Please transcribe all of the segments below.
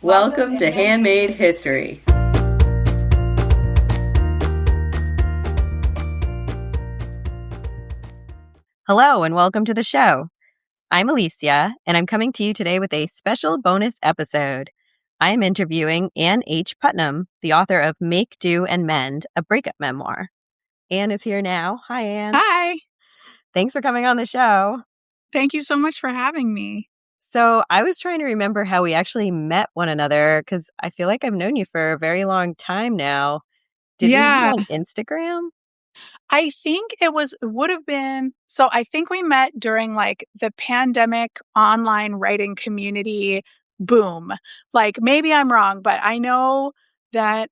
Welcome to Handmade History. Hello and welcome to the show. I'm Alicia, and I'm coming to you today with a special bonus episode. I am interviewing Anne H. Putnam, the author of Make, Do, and Mend, a breakup memoir. Anne is here now. Hi, Anne. Hi. Thanks for coming on the show. Thank you so much for having me. So I was trying to remember how we actually met one another because I feel like I've known you for a very long time now. Did we meet on Instagram? I think would have been, so I think we met during like the pandemic online writing community boom. Like maybe I'm wrong, but I know that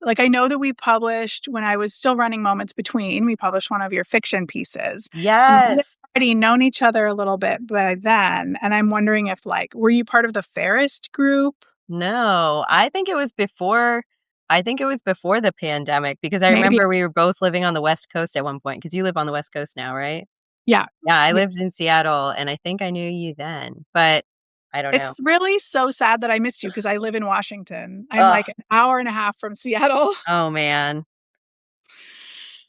we published when I was still running Moments Between, we published one of your fiction pieces. Yes. We had already known each other a little bit by then. And I'm wondering if were you part of the Fairest group? No, I think it was before the pandemic because I remember we were both living on the West Coast at one point because you live on the West Coast now, right? Yeah. Yeah, I lived in Seattle and I think I knew you then, but I don't know. It's really so sad that I missed you because I live in Washington. I'm like an hour and a half from Seattle. Oh, man.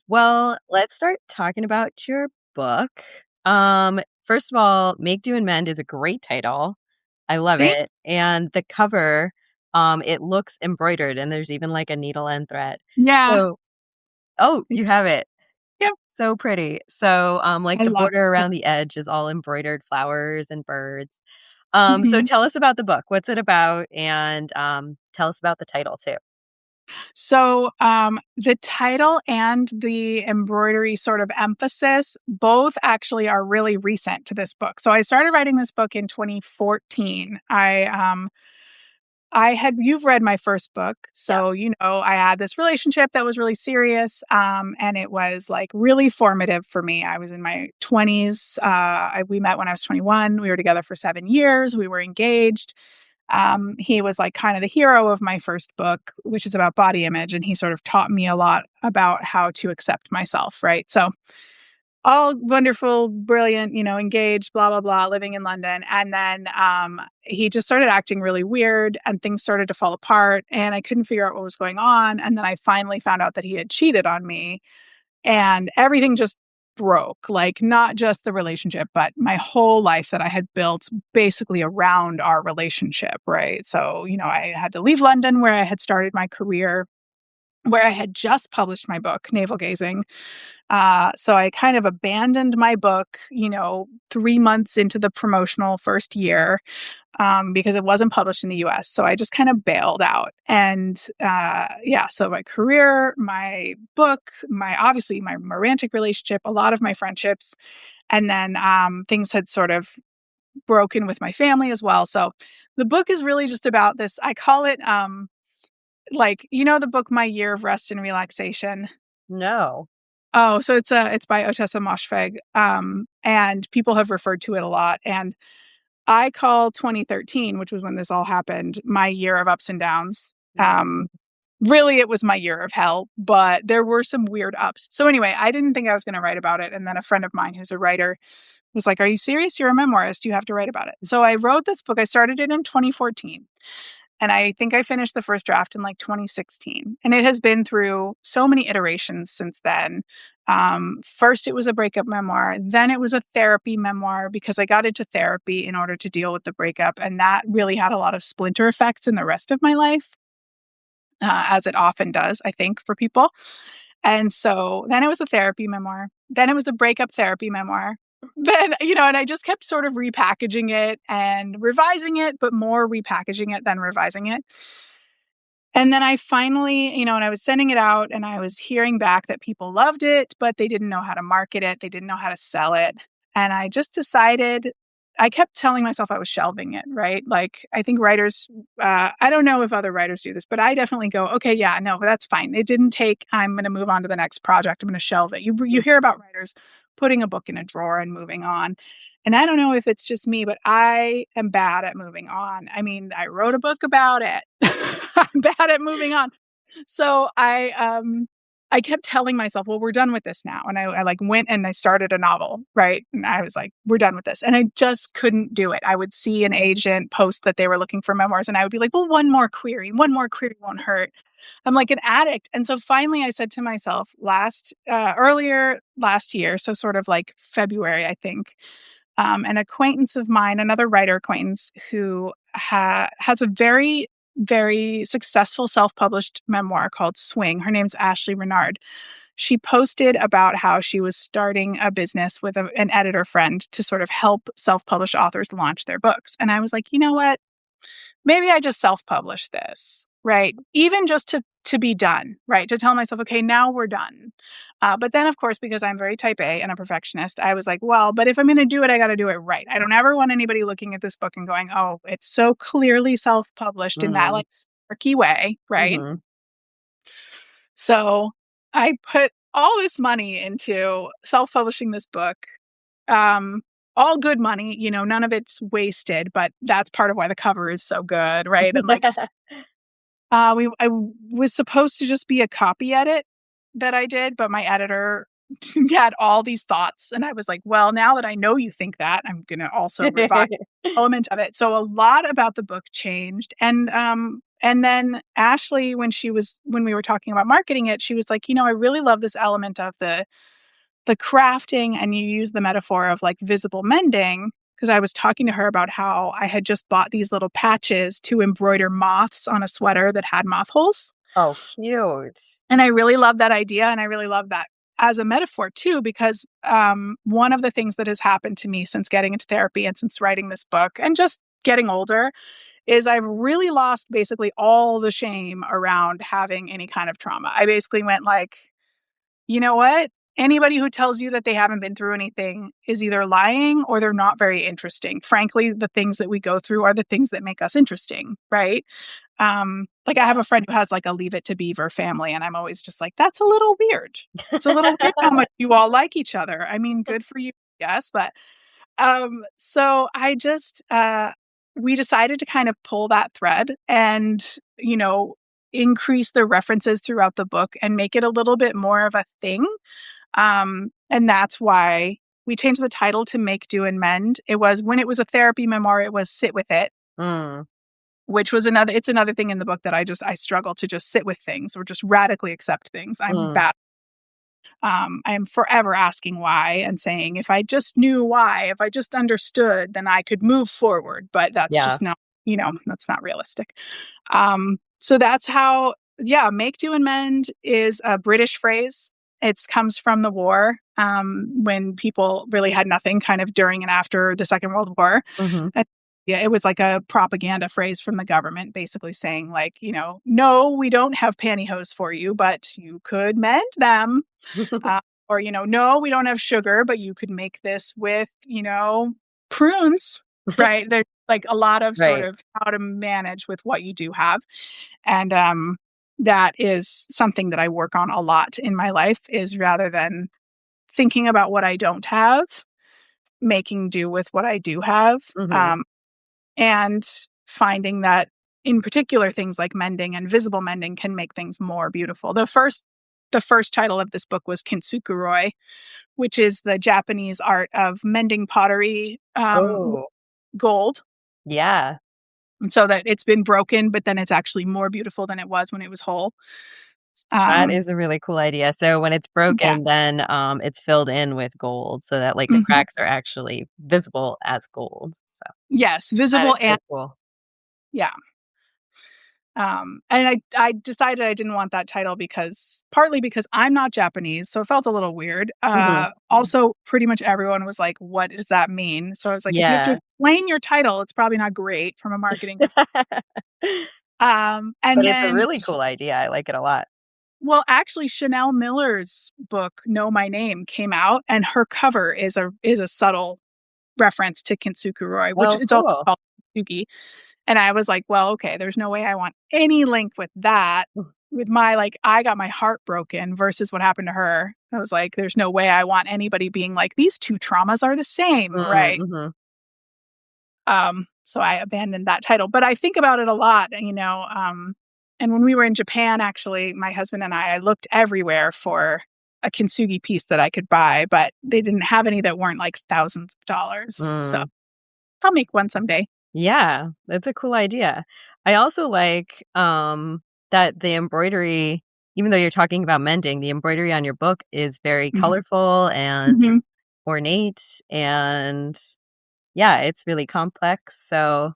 Well, let's start talking about your book. First of all, Make, Do, and Mend is a great title. I love it. And the cover, it looks embroidered and there's even like a needle and thread. Yeah. You have it. Yep. So pretty. So the border around the edge is all embroidered flowers and birds. So tell us about the book. What's it about? And tell us about the title too. So the title and the embroidery sort of emphasis both actually are really recent to this book. So I started writing this book in 2014. You've read my first book. So, I had this relationship that was really serious. And it was like really formative for me. I was in my 20s. We met when I was 21. We were together for 7 years. We were engaged. He was like kind of the hero of my first book, which is about body image. And he sort of taught me a lot about how to accept myself. Right. So all wonderful, brilliant, engaged, blah, blah, blah, living in London. And then he just started acting really weird and things started to fall apart and I couldn't figure out what was going on. And then I finally found out that he had cheated on me and everything just broke, like not just the relationship, but my whole life that I had built basically around our relationship, right? So, I had to leave London where I had started my career, where I had just published my book, Navel Gazing. So I kind of abandoned my book, 3 months into the promotional first year because it wasn't published in the US. So I just kind of bailed out. And so my career, my book, obviously my romantic relationship, a lot of my friendships, and then things had sort of broken with my family as well. So the book is really just about this. I call it the book My Year of Rest and Relaxation? No. Oh, so it's by Ottessa Moshfegh, and people have referred to it a lot. And I call 2013, which was when this all happened, my year of ups and downs. Really, it was my year of hell, but there were some weird ups. So anyway, I didn't think I was going to write about it. And then a friend of mine who's a writer was like, "Are you serious? You're a memoirist. You have to write about it." So I wrote this book. I started it in 2014. And I think I finished the first draft in 2016. And it has been through so many iterations since then. First, it was a breakup memoir. Then it was a therapy memoir because I got into therapy in order to deal with the breakup. And that really had a lot of splinter effects in the rest of my life, as it often does, I think, for people. And so then it was a therapy memoir. Then it was a breakup therapy memoir. Then, and I just kept sort of repackaging it and revising it, but more repackaging it than revising it. And then I finally, and I was sending it out and I was hearing back that people loved it, but they didn't know how to market it. They didn't know how to sell it. And I just decided, I kept telling myself I was shelving it, right? Like, I think writers, I don't know if other writers do this, but I definitely go, okay, yeah, no, that's fine. It didn't take, I'm going to move on to the next project. I'm going to shelve it. You hear about writers putting a book in a drawer and moving on. And I don't know if it's just me, but I am bad at moving on. I mean, I wrote a book about it. I'm bad at moving on. So I I kept telling myself, well, we're done with this now. And I like went and I started a novel, right? And I was like, we're done with this. And I just couldn't do it. I would see an agent post that they were looking for memoirs and I would be like, well, one more query won't hurt. I'm like an addict. And so finally I said to myself earlier last year, so sort of like February, I think, an acquaintance of mine, another writer acquaintance who has a very, very successful self-published memoir called Swing. Her name's Ashley Renard. She posted about how she was starting a business with an editor friend to sort of help self-published authors launch their books. And I was like, you know what? Maybe I just self-publish this, right? Even just to be done, right? To tell myself, okay, now we're done. But then, of course, because I'm very type A and a perfectionist, I was like, well, but if I'm going to do it, I got to do it right. I don't ever want anybody looking at this book and going, oh, it's so clearly self-published in that like snarky way, right? Mm-hmm. So I put all this money into self-publishing this book. All good money, you know, none of it's wasted, but that's part of why the cover is so good, right? And like, I was supposed to just be a copy edit that I did, but my editor had all these thoughts. And I was like, well, now that I know you think that, I'm going to also revise an element of it. So a lot about the book changed. And then Ashley, when we were talking about marketing it, she was like, you know, I really love this element of the crafting, and you use the metaphor of like visible mending, because I was talking to her about how I had just bought these little patches to embroider moths on a sweater that had moth holes. Oh, cute. And I really love that idea. And I really love that as a metaphor too, because one of the things that has happened to me since getting into therapy and since writing this book and just getting older is I've really lost basically all the shame around having any kind of trauma. I basically went like, you know what? Anybody who tells you that they haven't been through anything is either lying or they're not very interesting. Frankly, the things that we go through are the things that make us interesting, right? Like I have a friend who has like a Leave It to Beaver family, and I'm always just like, that's a little weird. It's a little weird how much you all like each other. I mean, good for you, yes, but so I just we decided to kind of pull that thread and, you know, increase the references throughout the book and make it a little bit more of a thing. And that's why we changed the title to Make, Do, and Mend. When it was a therapy memoir, it was Sit With It, which was another thing in the book that I struggle to just sit with things or just radically accept things. I'm bad. I am forever asking why and saying, if I just knew why, if I just understood, then I could move forward. But that's just not, you know, that's not realistic. So that's how, Make, Do, and Mend is a British phrase. It comes from the war, when people really had nothing kind of during and after the Second World War. And it was like a propaganda phrase from the government, basically saying like, you know, no, we don't have pantyhose for you, but you could mend them. Or, you know, no, we don't have sugar, but you could make this with, you know, prunes, right? There's like a lot of sort of how to manage with what you do have. And that is something that I work on a lot in my life, is rather than thinking about what I don't have, making do with what I do have. And finding that in particular things like mending and visible mending can make things more beautiful. The first title of this book was kintsugi, which is the Japanese art of mending pottery, gold. Yeah. And so that it's been broken, but then it's actually more beautiful than it was when it was whole. That is a really cool idea. So when it's broken, then it's filled in with gold so that like the cracks are actually visible as gold. So yes, visible and cool. Yeah. And I decided I didn't want that title partly because I'm not Japanese, so it felt a little weird. Also, pretty much everyone was like, what does that mean? So I was like, if you have to explain your title, it's probably not great from a marketing perspective. But it's a really cool idea. I like it a lot. Well, actually, Chanel Miller's book, Know My Name, came out, and her cover is a subtle reference to kintsugi, which it's also called kintsugi. And I was like, well, okay, there's no way I want any link with that, with my, like, I got my heart broken versus what happened to her. I was like, there's no way I want anybody being like, these two traumas are the same, right? So I abandoned that title. But I think about it a lot, you know, And when we were in Japan, actually, my husband and I looked everywhere for a kintsugi piece that I could buy, but they didn't have any that weren't like thousands of dollars. So I'll make one someday. Yeah, that's a cool idea. I also like that the embroidery, even though you're talking about mending, the embroidery on your book is very colorful and ornate, and yeah, it's really complex. So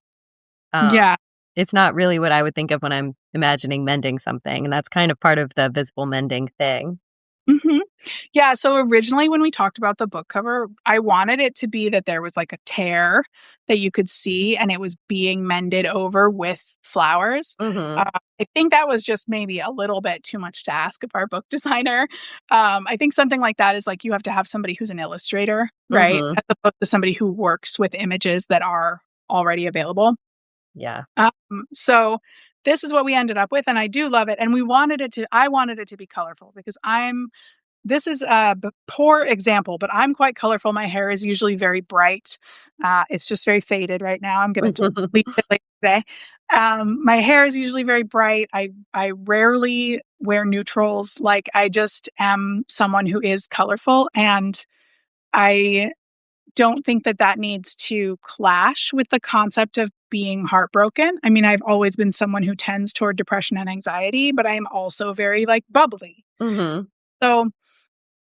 it's not really what I would think of when I'm imagining mending something, and that's kind of part of the visible mending thing. Yeah, so originally when we talked about the book cover, I wanted it to be that there was like a tear that you could see and it was being mended over with flowers. I think that was just maybe a little bit too much to ask of our book designer. I think something like that is like you have to have somebody who's an illustrator, right? As opposed to somebody who works with images that are already available. Yeah. So this is what we ended up with, and I do love it. And I wanted it to be colorful because this is a poor example, but I'm quite colorful. My hair is usually very bright. It's just very faded right now. I'm going to delete it later today. My hair is usually very bright. I rarely wear neutrals. Like, I just am someone who is colorful, and I don't think that needs to clash with the concept of being heartbroken. I mean, I've always been someone who tends toward depression and anxiety, but I'm also very like bubbly. So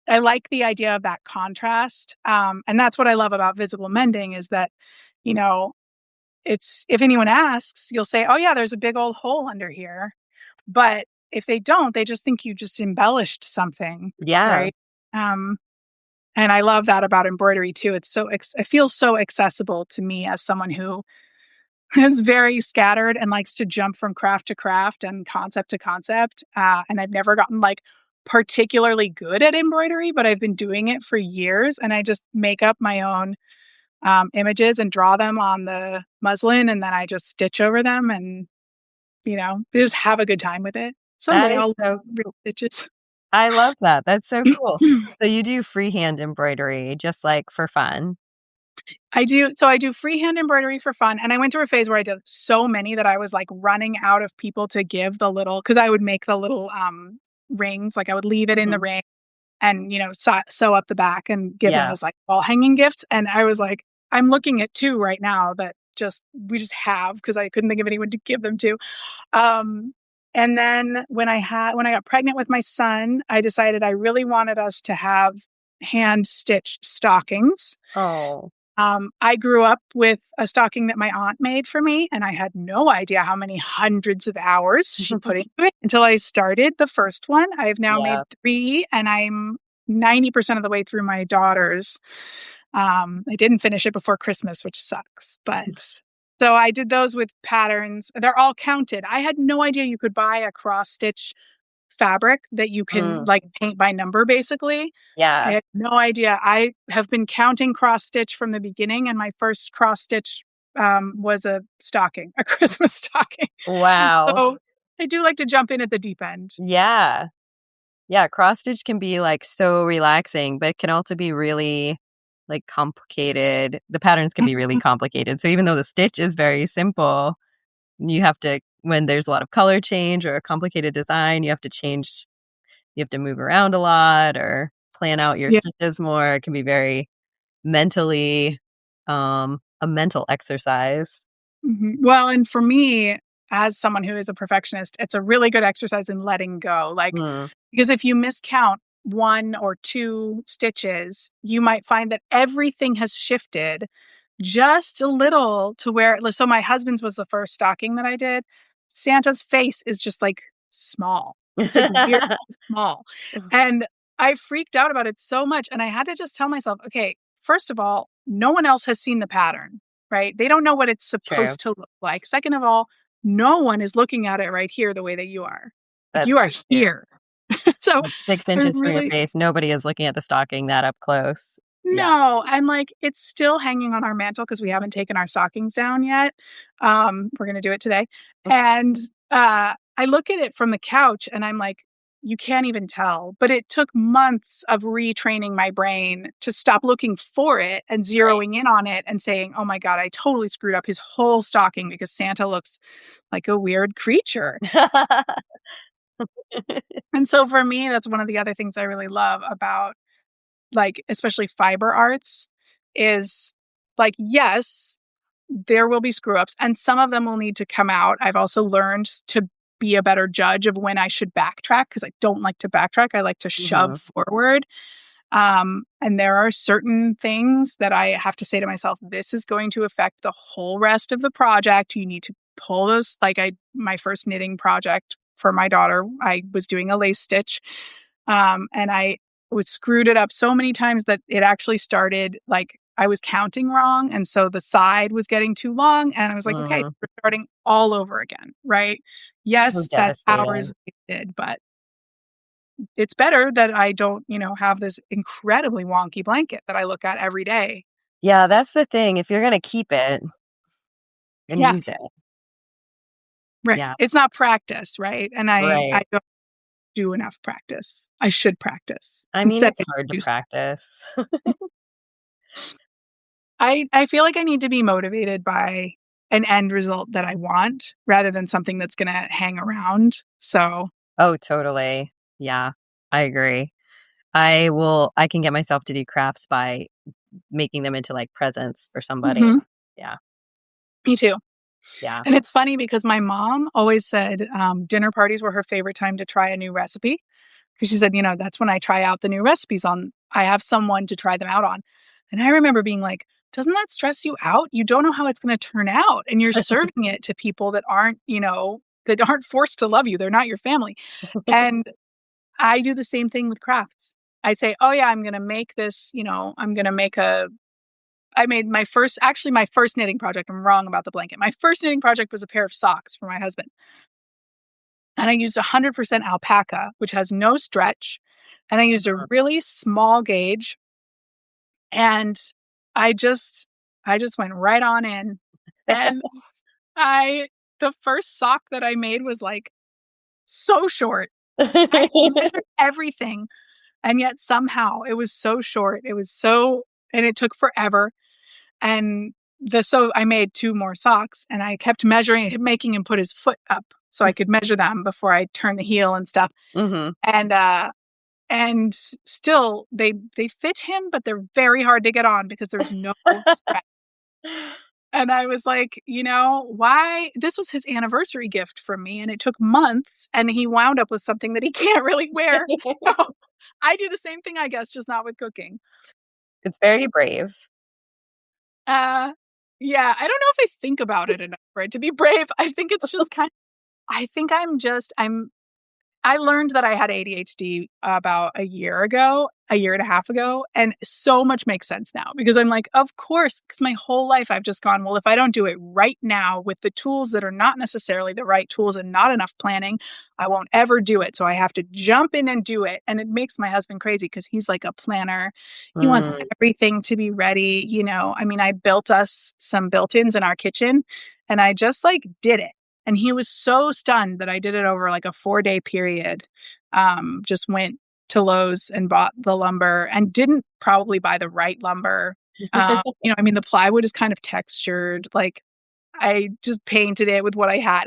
I like the idea of that contrast. And that's what I love about visible mending is that, you know, it's, if anyone asks, you'll say, oh yeah, there's a big old hole under here. But if they don't, they just think you just embellished something. Yeah. Right. And I love that about embroidery too. It's it feels so accessible to me as someone who is very scattered and likes to jump from craft to craft and concept to concept. And I've never gotten like particularly good at embroidery, but I've been doing it for years, and I just make up my own images and draw them on the muslin, and then I just stitch over them, and just have a good time with it. Someday I'll real stitches. I love that. That's so cool. So you do freehand embroidery just like for fun? I do. So I do freehand embroidery for fun. And I went through a phase where I did so many that I was like running out of people to give the little, because I would make the little rings. Like I would leave it in the ring and, sew up the back and give them as like wall hanging gifts. And I was like, I'm looking at 2 right now that we just have, because I couldn't think of anyone to give them to. And then when I got pregnant with my son, I decided I really wanted us to have hand stitched stockings. Oh. I grew up with a stocking that my aunt made for me, and I had no idea how many hundreds of hours she put into it until I started the first one. I've now made 3, and I'm 90% of the way through my daughter's. I didn't finish it before Christmas, which sucks, but so I did those with patterns. They're all counted. I had no idea you could buy a cross stitch fabric that you can like paint by number, basically. Yeah. I had no idea. I have been counting cross stitch from the beginning, and my first cross stitch was a Christmas stocking. Wow. So I do like to jump in at the deep end. Yeah. Yeah, cross stitch can be like so relaxing, but it can also be really like complicated. The patterns can be really complicated. So even though the stitch is very simple, you have to, when there's a lot of color change or a complicated design, you have to move around a lot or plan out your stitches more. It can be very mentally, a mental exercise. Well, and for me, as someone who is a perfectionist, it's a really good exercise in letting go. Like, because if you miscount 1 or 2 stitches, you might find that everything has shifted just a little to where, so my husband's was the first stocking that I did. Santa's face is just like small. It's like weird small. And I freaked out about it so much. And I had to just tell myself, okay, first of all, no one else has seen the pattern, right? They don't know what it's supposed to look like. Second of all, no one is looking at it right here the way that you are. You are here. So like 6 inches from your face, nobody is looking at the stocking that up close. No, and like it's still hanging on our mantle because we haven't taken our stockings down yet. We're gonna do it today. And I look at it from the couch and I'm like, you can't even tell. But it took months of retraining my brain to stop looking for it and zeroing in on it and saying, oh my God, I totally screwed up his whole stocking because Santa looks like a weird creature. And so for me, that's one of the other things I really love about, like, especially fiber arts is, like, yes, there will be screw ups and some of them will need to come out. I've also learned to be a better judge of when I should backtrack because I don't like to backtrack. I like to shove forward. And there are certain things that I have to say to myself, this is going to affect the whole rest of the project. You need to pull those, like my first knitting project for my daughter, I was doing a lace stitch. And I was screwed it up so many times that it actually started like I was counting wrong. And so the side was getting too long. And I was like, okay, we're starting all over again. Right. Yes, So that's devastating. hours wasted, but it's better that I don't, have this incredibly wonky blanket that I look at every day. Yeah, that's the thing. If you're going to keep it and Yeah. use it. Right. Yeah. It's not practice, right? And I Right. don't do enough practice. I should practice. I mean, it's hard to practice. I feel like I need to be motivated by an end result that I want rather than something that's going to hang around. So. Oh, totally. Yeah, I agree. I can get myself to do crafts by making them into like presents for somebody. Yeah. Me too. Yeah. And it's funny because my mom always said dinner parties were her favorite time to try a new recipe. Because she said, that's when I try out the new recipes I have someone to try them out on. And I remember being like, doesn't that stress you out? You don't know how it's going to turn out. And you're serving it to people that aren't, that aren't forced to love you. They're not your family. And I do the same thing with crafts. I say, oh yeah, I'm going to make this, I'm going to make I made my first knitting project. I'm wrong about the blanket. My first knitting project was a pair of socks for my husband. And I used 100% alpaca, which has no stretch. And I used a really small gauge. And I just went right on in. And the first sock that I made was like so short. I measured everything. And yet somehow it was so short. And it took forever. And so I made 2 more socks and I kept measuring, making him put his foot up so I could measure them before I turned the heel and stuff. And still they fit him, but they're very hard to get on because there's no stretch. And I was like, why? This was his anniversary gift from me and it took months and he wound up with something that he can't really wear. So I do the same thing, I guess, just not with cooking. It's very brave. Yeah, I don't know if I think about it enough for it to be brave. I think it's just I learned that I had ADHD about a year and a half ago, and so much makes sense now because I'm like, of course, because my whole life I've just gone, well, if I don't do it right now with the tools that are not necessarily the right tools and not enough planning, I won't ever do it. So I have to jump in and do it. And it makes my husband crazy because he's like a planner. He wants everything to be ready. I built us some built-ins in our kitchen and I just like did it. And he was so stunned that I did it over like a 4-day period. Just went to Lowe's and bought the lumber and didn't probably buy the right lumber. The plywood is kind of textured. Like I just painted it with what I had.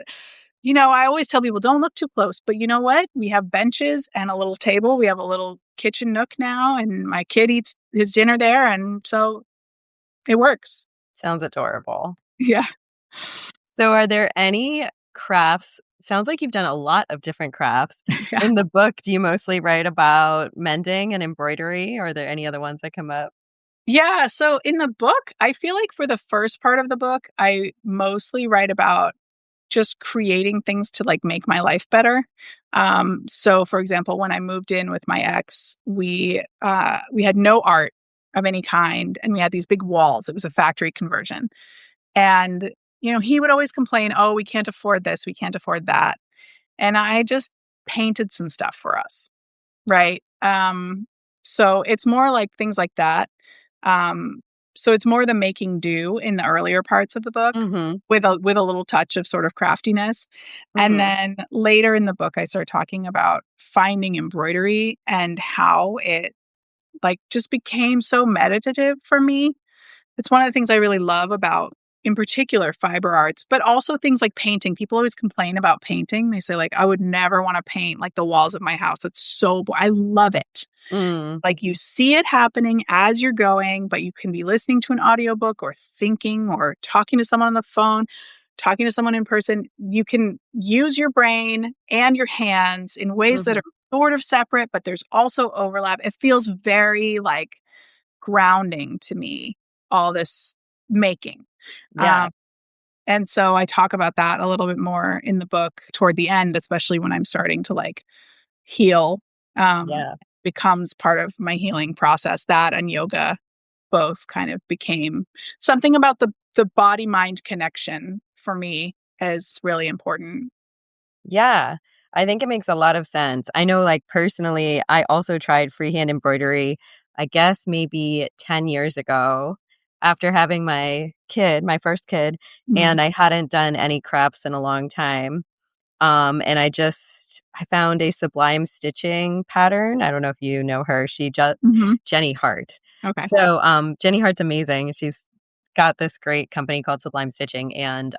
I always tell people don't look too close, but you know what? We have benches and a little table. We have a little kitchen nook now and my kid eats his dinner there. And so it works. Sounds adorable. Yeah. So are there any crafts? Sounds like you've done a lot of different crafts. Yeah. In the book, do you mostly write about mending and embroidery? Or are there any other ones that come up? Yeah. So in the book, I feel like for the first part of the book, I mostly write about just creating things to like make my life better. So for example, when I moved in with my ex, we had no art of any kind and we had these big walls. It was a factory conversion. And he would always complain, oh, we can't afford this, we can't afford that. And I just painted some stuff for us, right? So it's more like things like that. so it's more the making do in the earlier parts of the book Mm-hmm. with a little touch of sort of craftiness. And then later in the book, I start talking about finding embroidery and how it like just became so meditative for me. It's one of the things I really love about, in particular, fiber arts, but also things like painting. People always complain about painting. They say, like, I would never want to paint like the walls of my house. It's so, I love it. Mm. Like you see it happening as you're going, but you can be listening to an audiobook or thinking or talking to someone on the phone, talking to someone in person. You can use your brain and your hands in ways that are sort of separate, but there's also overlap. It feels very like grounding to me, all this making. Yeah. And so I talk about that a little bit more in the book toward the end, especially when I'm starting to like heal. Yeah. Becomes part of my healing process. That and yoga both kind of became something about the body mind connection for me is really important. Yeah. I think it makes a lot of sense. I know, like, personally, I also tried freehand embroidery, I guess maybe 10 years ago after having my kid, my first kid, Mm. and I hadn't done any crafts in a long time. And I found a Sublime Stitching pattern. I don't know if you know her. Mm-hmm. Jenny Hart. Okay. So, Jenny Hart's amazing. She's got this great company called Sublime Stitching, and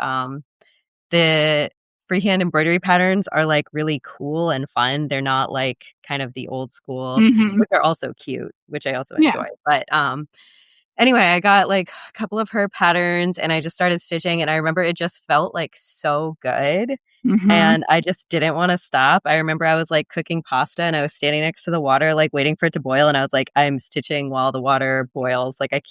the freehand embroidery patterns are like really cool and fun. They're not like kind of the old school, Mm-hmm. which are also cute, which I also Yeah. enjoy. But anyway, I got like a couple of her patterns and I just started stitching, and I remember it just felt like so good. Mm-hmm. And I just didn't want to stop. I remember I was like cooking pasta and I was standing next to the water, like waiting for it to boil. And I was like, I'm stitching while the water boils. Like, I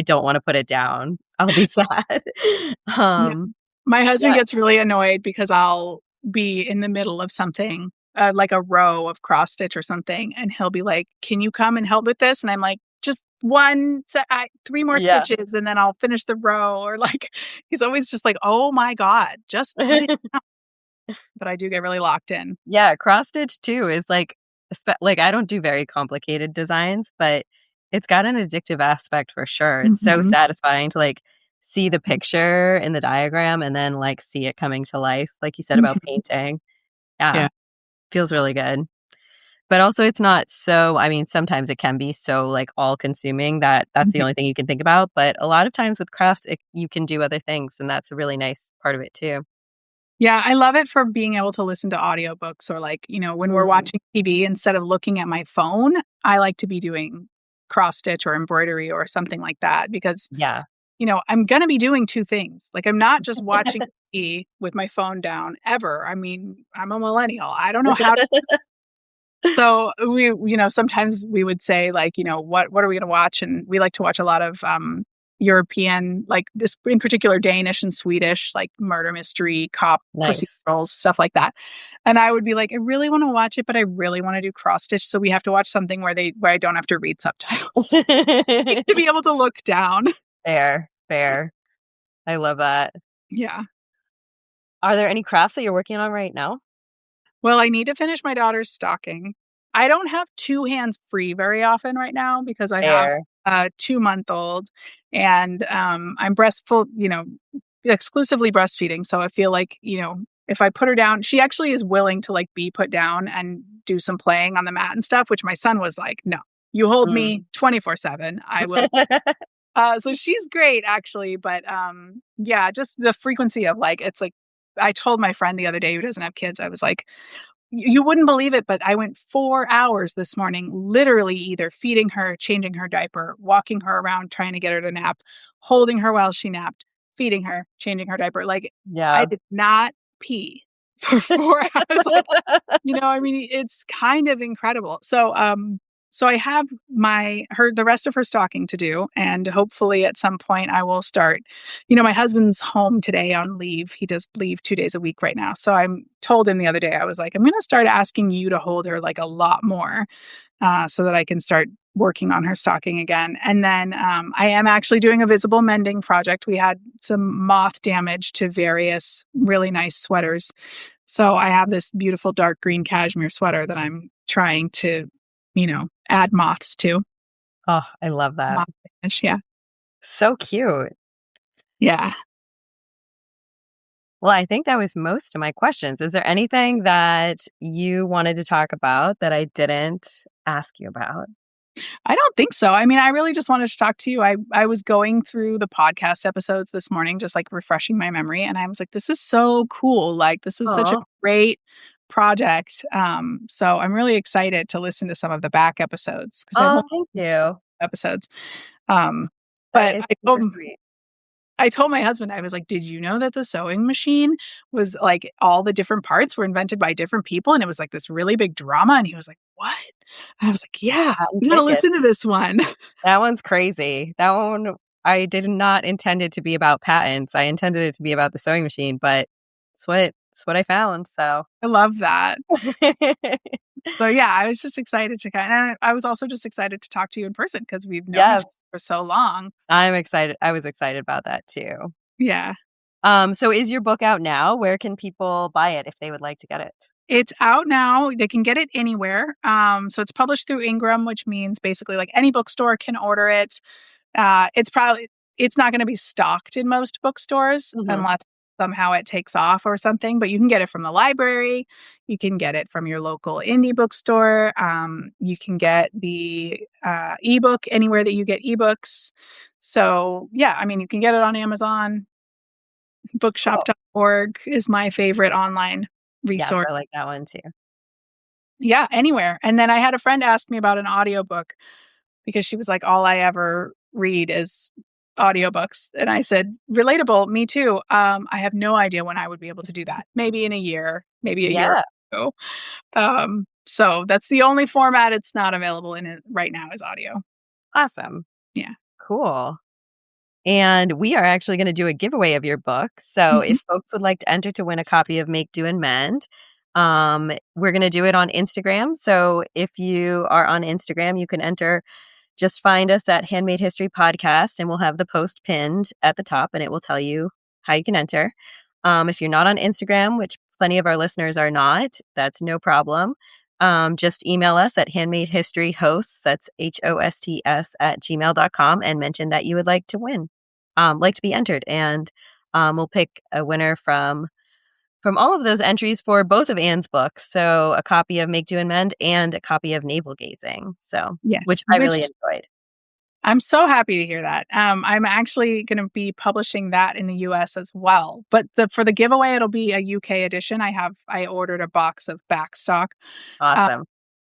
don't want to put it down. I'll be sad. Yeah. um, My husband yeah. gets really annoyed because I'll be in the middle of something, like a row of cross stitch or something, and he'll be like, "Can you come and help with this?" And I'm like, "Just three more Yeah. stitches, and then I'll finish the row." Or like, he's always just like, "Oh my God, just put it." But I do get really locked in. Yeah, cross stitch too is like, like I don't do very complicated designs, but it's got an addictive aspect for sure. It's so Mhm. satisfying to like see the picture in the diagram and then like see it coming to life, like you said about Mhm. painting. Yeah, Yeah. feels really good. But also it's not so, I mean, sometimes it can be so like all consuming that that's the Mhm. only thing you can think about. But a lot of times with crafts, you can do other things. And that's a really nice part of it too. Yeah, I love it for being able to listen to audiobooks or like, when we're Mm. watching TV, instead of looking at my phone, I like to be doing cross stitch or embroidery or something like that because, Yeah. I'm going to be doing two things. Like I'm not just watching TV with my phone down ever. I mean, I'm a millennial. I don't know how to. So sometimes we would say like, what are we going to watch? And we like to watch a lot of European, like this in particular Danish and Swedish, like murder mystery, cop Nice. procedurals, stuff like that. And I would be like, I really want to watch it, but I really want to do cross stitch. So we have to watch something where I don't have to read subtitles to be able to look down. Fair, fair. I love that. Yeah. Are there any crafts that you're working on right now? Well, I need to finish my daughter's stocking. I don't have two hands free very often right now because I have Fair. a 2-month-old and I'm exclusively breastfeeding. So I feel like, if I put her down, she actually is willing to like be put down and do some playing on the mat and stuff, which my son was like, no, you hold me 24/7. I will. So she's great actually, but yeah, just the frequency of like, it's like, I told my friend the other day who doesn't have kids, I was like, you wouldn't believe it, but I went 4 hours this morning, literally either feeding her, changing her diaper, walking her around, trying to get her to nap, holding her while she napped, feeding her, changing her diaper. Like I Yeah. did not pee for 4 hours. Like, I mean, it's kind of incredible. So I have the rest of her stocking to do, and hopefully at some point I will start. My husband's home today on leave. He does leave 2 days a week right now. So I told him the other day, I was like, I'm going to start asking you to hold her like a lot more, so that I can start working on her stocking again. And then I am actually doing a visible mending project. We had some moth damage to various really nice sweaters. So I have this beautiful dark green cashmere sweater that I'm trying to, add moths to. Oh, I love that. Moth finish, yeah. So cute. Yeah. Well, I think that was most of my questions. Is there anything that you wanted to talk about that I didn't ask you about? I don't think so. I mean, I really just wanted to talk to you. I was going through the podcast episodes this morning, just like refreshing my memory, and I was like, this is so cool. Like, this is such a Oh, great project. So I'm really excited to listen to some of the back episodes because I've oh, only thank you. episodes. Um, That but is super sweet. I told my husband, I was like, "Did you know that the sewing machine was like all the different parts were invented by different people and it was like this really big drama?" And he was like, "What?" I was like, "Yeah, Patent you gotta ticket. listen to this one." That one's crazy. That one, I did not intend it to be about patents. I intended it to be about the sewing machine, but it's what I found. So, I love that. So yeah, I was just excited to I was also just excited to talk to you in person because we've known each yes, other for so long. I'm excited. I was excited about that too. Yeah. So is your book out now? Where can people buy it if they would like to get it? It's out now. They can get it anywhere. So it's published through Ingram, which means basically like any bookstore can order it. It's not going to be stocked in most bookstores Hmm. unless somehow it takes off or something, but you can get it from the library. You can get it from your local indie bookstore. You can get the ebook anywhere that you get ebooks. So yeah, I mean, you can get it on Amazon. Cool. Bookshop.org is my favorite online Yes, resource. I like that one too. Yeah, anywhere. And then I had a friend ask me about an audiobook because she was like, all I ever read is audiobooks. And I said, relatable, me too. I have no idea when I would be able to do that. Maybe in a year, maybe a year Yeah, or so. So that's the only format it's not available in it right now is audio. awesome. Yeah. Cool. And we are actually going to do a giveaway of your book. So Mhm. if folks would like to enter to win a copy of Make, Do, and Mend, we're going to do it on Instagram. So if you are on Instagram, you can enter. Just find us at Handmade History Podcast, and we'll have the post pinned at the top, and it will tell you how you can enter. If you're not on Instagram, which plenty of our listeners are not, that's no problem. Just email us at handmadehistoryhosts, that's HOSTS at gmail.com, and mention that you would like to win, like to be entered. And we'll pick a winner from all of those entries for both of Anne's books. So a copy of Make, Do, and Mend and a copy of Navel Gazing. So, which Yes. I Which really enjoyed. I'm so happy to hear that. I'm actually going to be publishing that in the US as well. But for the giveaway, it'll be a UK edition. I ordered a box of backstock. Uh, Awesome.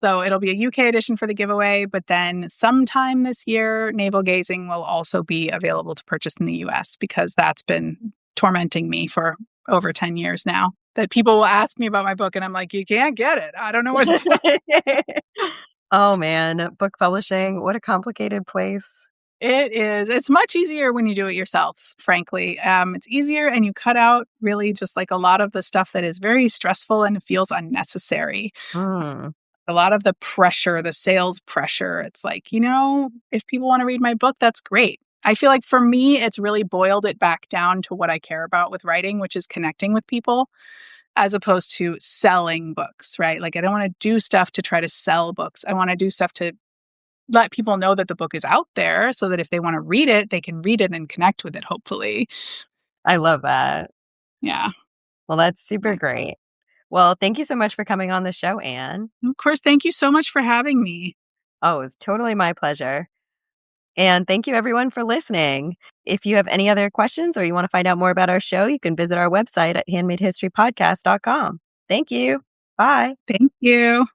so it'll be a UK edition for the giveaway, but then sometime this year, Navel Gazing will also be available to purchase in the US because that's been tormenting me for over 10 years now. That people will ask me about my book and I'm like, you can't get it. I don't know what to say. Oh man, book publishing, what a complicated place. It is. It's much easier when you do it yourself, frankly. It's easier and you cut out really just like a lot of the stuff that is very stressful and feels unnecessary. Mm, A lot of the pressure, the sales pressure. It's like, if people want to read my book, that's great. I feel like for me, it's really boiled it back down to what I care about with writing, which is connecting with people as opposed to selling books, right? Like, I don't want to do stuff to try to sell books. I want to do stuff to let people know that the book is out there so that if they want to read it, they can read it and connect with it, hopefully. I love that. Yeah. Well, that's super great. Well, thank you so much for coming on the show, Anne. Of course, thank you so much for having me. Oh, it's totally my pleasure. And thank you everyone for listening. If you have any other questions or you want to find out more about our show, you can visit our website at handmadehistorypodcast.com. Thank you. Bye. Thank you.